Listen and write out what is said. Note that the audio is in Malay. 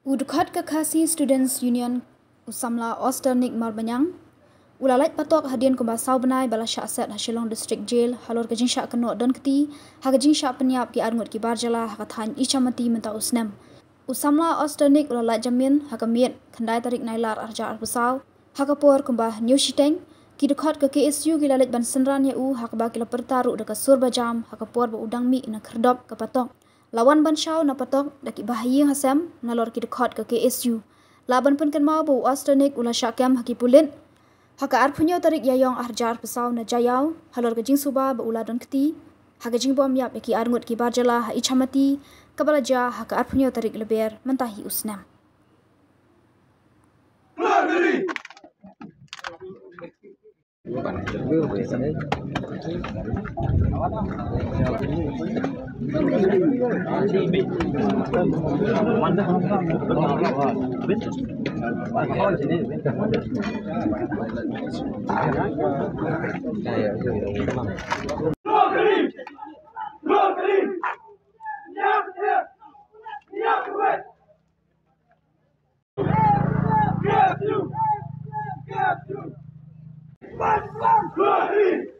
Udukhat Kakasi Students Union Usamla Osternik Marbanyang Ulalait patok hadian kumbasau benai bala syaset Shillong District Jail halor kajing syak kenok don keti hagajing syak penyap ki arngut ki barjala hakathan ichamati menta usnem Usamla Osternik ulalait jamin hakamiet khandai tarik nailar arja arbusau hakapor kumbah New Shiteng ki dukhat ke KSU ki lalit ban senran yau hakaba ki pertaru dekat surbajam hakapor ba udang mi na kerdop ke patok lawan ban syau na patok daki bahaya hasam nalor ki dukhat ke KSU laban pun kan mau bu Osternik ula syakam haki pulit haka arpunyo tarik yayong arjar pesau na jayau halor gajing suba ba ula don keti hagajing bom yap ki arngut ki barjala ha ichamati kabalaja haka arpunyo tarik leber mentahi usnam Let's go!